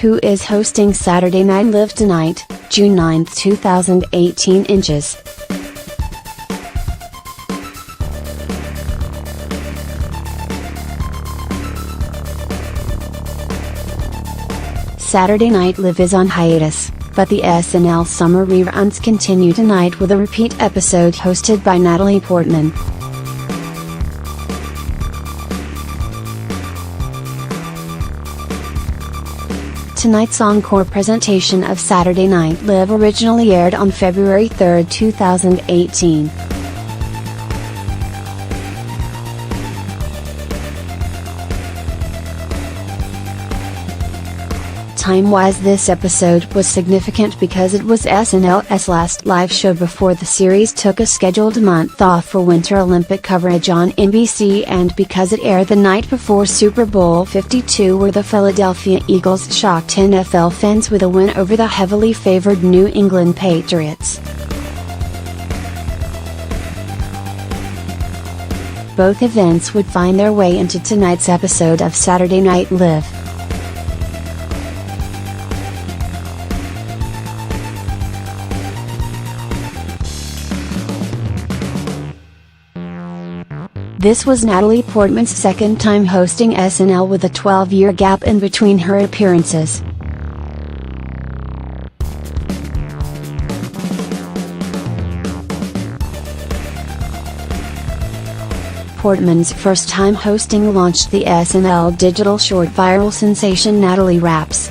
Who is hosting Saturday Night Live tonight, June 9, 2018 inches. Saturday Night Live is on hiatus, but the SNL summer reruns continue tonight with a repeat episode hosted by Natalie Portman. Tonight's encore presentation of Saturday Night Live originally aired on February 3, 2018. Time-wise, this episode was significant because it was SNL's last live show before the series took a scheduled month off for Winter Olympic coverage on NBC, and because it aired the night before Super Bowl 52, where the Philadelphia Eagles shocked NFL fans with a win over the heavily favored New England Patriots. Both events would find their way into tonight's episode of Saturday Night Live. This was Natalie Portman's second time hosting SNL, with a 12-year gap in between her appearances. Portman's first time hosting launched the SNL digital short viral sensation Natalie Raps.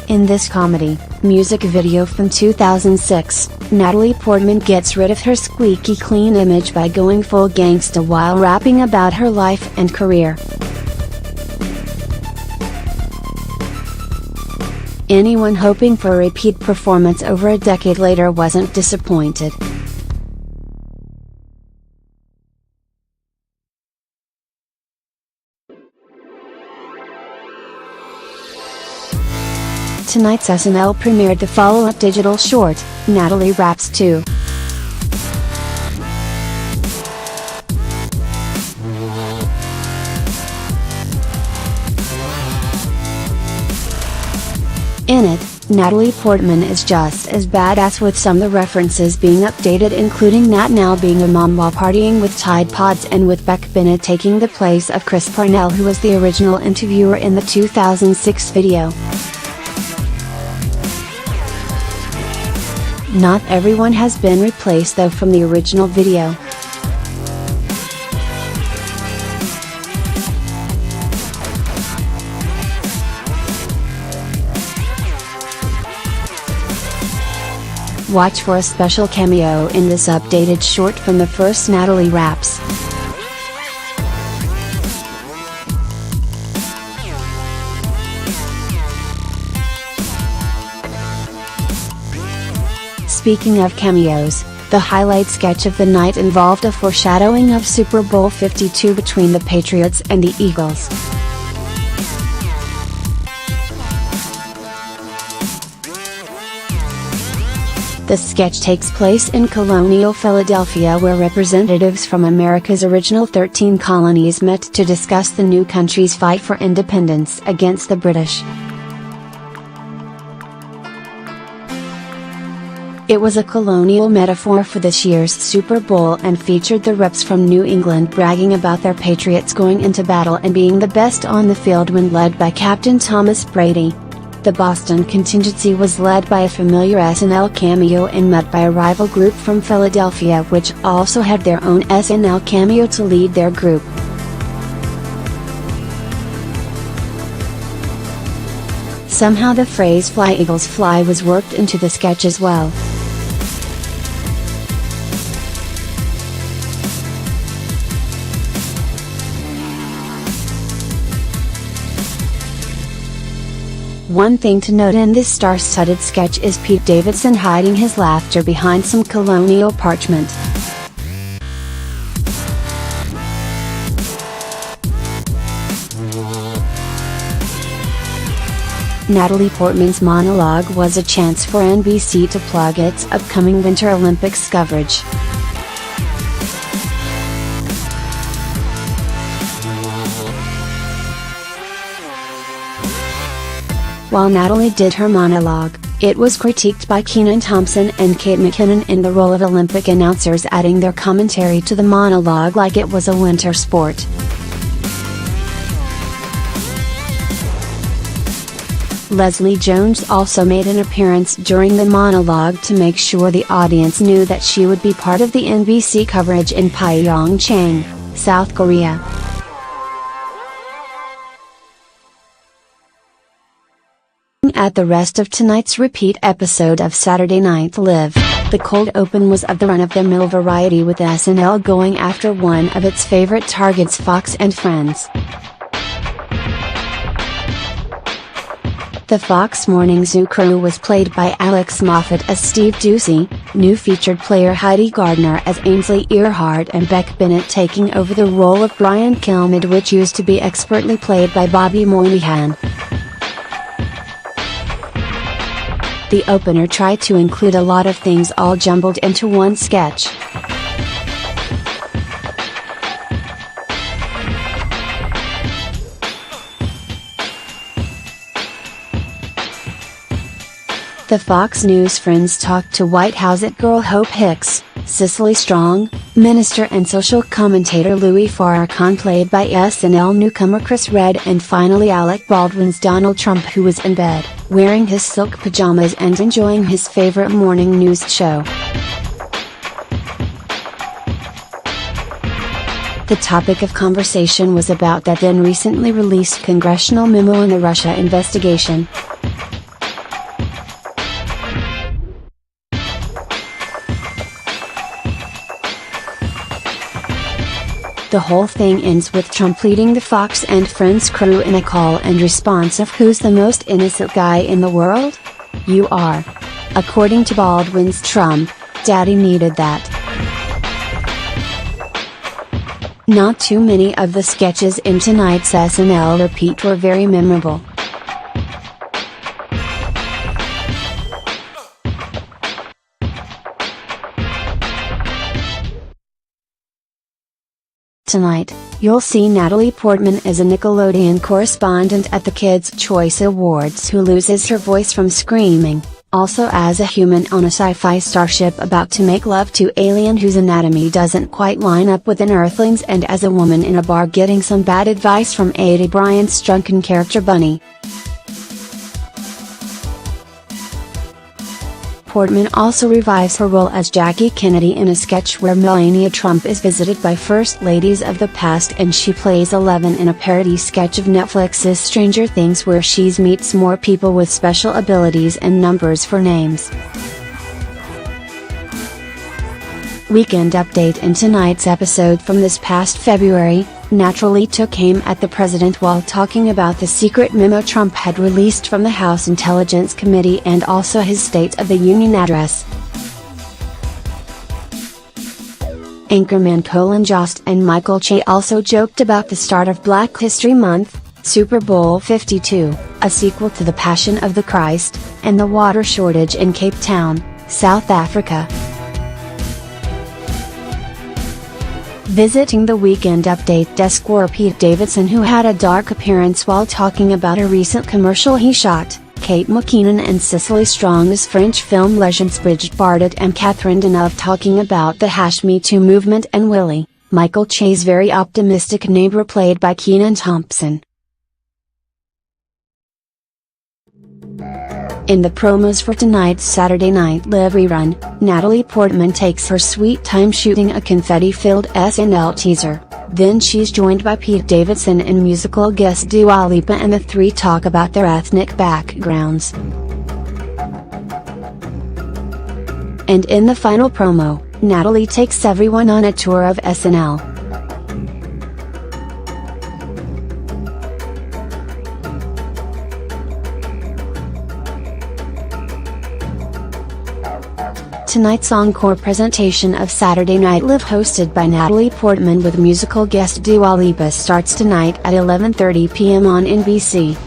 In this comedy music video from 2006, Natalie Portman gets rid of her squeaky clean image by going full gangsta while rapping about her life and career. Anyone hoping for a repeat performance over a decade later wasn't disappointed. Tonight's SNL premiered the follow-up digital short, Natalie Raps 2. In it, Natalie Portman is just as badass, with some of the references being updated, including Nat now being a mom while partying with Tide Pods, and with Beck Bennett taking the place of Chris Parnell, who was the original interviewer in the 2006 video. Not everyone has been replaced though from the original video. Watch for a special cameo in this updated short from the first Natalie Raps. Speaking of cameos, the highlight sketch of the night involved a foreshadowing of Super Bowl 52 between the Patriots and the Eagles. The sketch takes place in colonial Philadelphia, where representatives from America's original 13 colonies met to discuss the new country's fight for independence against the British. It was a colonial metaphor for this year's Super Bowl and featured the reps from New England bragging about their Patriots going into battle and being the best on the field when led by Captain Thomas Brady. The Boston contingency was led by a familiar SNL cameo and met by a rival group from Philadelphia, which also had their own SNL cameo to lead their group. Somehow the phrase "Fly Eagles Fly" was worked into the sketch as well. One thing to note in this star-studded sketch is Pete Davidson hiding his laughter behind some colonial parchment. Natalie Portman's monologue was a chance for NBC to plug its upcoming Winter Olympics coverage. While Natalie did her monologue, it was critiqued by Kenan Thompson and Kate McKinnon in the role of Olympic announcers, adding their commentary to the monologue like it was a winter sport. Leslie Jones also made an appearance during the monologue to make sure the audience knew that she would be part of the NBC coverage in Pyeongchang, South Korea. At the rest of tonight's repeat episode of Saturday Night Live, the cold open was of the run-of-the-mill variety, with SNL going after one of its favorite targets, Fox and Friends. The Fox Morning Zoo crew was played by Alex Moffat as Steve Doocy, new featured player Heidi Gardner as Ainsley Earhart, and Beck Bennett taking over the role of Brian Kilmeade, which used to be expertly played by Bobby Moynihan. The opener tried to include a lot of things all jumbled into one sketch. The Fox News Friends talked to White House girl Hope Hicks, Cicely Strong, minister and social commentator Louis Farrakhan played by SNL newcomer Chris Redd, and finally Alec Baldwin's Donald Trump, who was in bed, wearing his silk pajamas and enjoying his favorite morning news show. The topic of conversation was about that then recently released congressional memo in the Russia investigation. The whole thing ends with Trump leading the Fox and Friends crew in a call and response of "Who's the most innocent guy in the world? You are." According to Baldwin's Trump, "Daddy needed that." Not too many of the sketches in tonight's SNL repeat were very memorable. Tonight, you'll see Natalie Portman as a Nickelodeon correspondent at the Kids' Choice Awards who loses her voice from screaming, also as a human on a sci-fi starship about to make love to alien whose anatomy doesn't quite line up with an Earthling's, and as a woman in a bar getting some bad advice from Aidy Bryant's drunken character Bunny. Portman also revives her role as Jackie Kennedy in a sketch where Melania Trump is visited by first ladies of the past, and she plays Eleven in a parody sketch of Netflix's Stranger Things where she meets more people with special abilities and numbers for names. Weekend update in tonight's episode from this past February, Natalie took aim at the president while talking about the secret memo Trump had released from the House Intelligence Committee and also his State of the Union address. Anchorman Colin Jost and Michael Che also joked about the start of Black History Month, Super Bowl 52, a sequel to The Passion of the Christ, and the water shortage in Cape Town, South Africa. Visiting the Weekend Update desk were Pete Davidson, who had a dark appearance while talking about a recent commercial he shot, Kate McKinnon and Cicely Strong as French film legends Brigitte Bardot and Catherine Deneuve talking about the #MeToo movement, and Willie, Michael Che's very optimistic neighbor played by Kenan Thompson. In the promos for tonight's Saturday Night Live rerun, Natalie Portman takes her sweet time shooting a confetti-filled SNL teaser, then she's joined by Pete Davidson and musical guest Dua Lipa, and the three talk about their ethnic backgrounds. And in the final promo, Natalie takes everyone on a tour of SNL. Tonight's encore presentation of Saturday Night Live, hosted by Natalie Portman with musical guest Dua Lipa, starts tonight at 11:30 p.m. on NBC.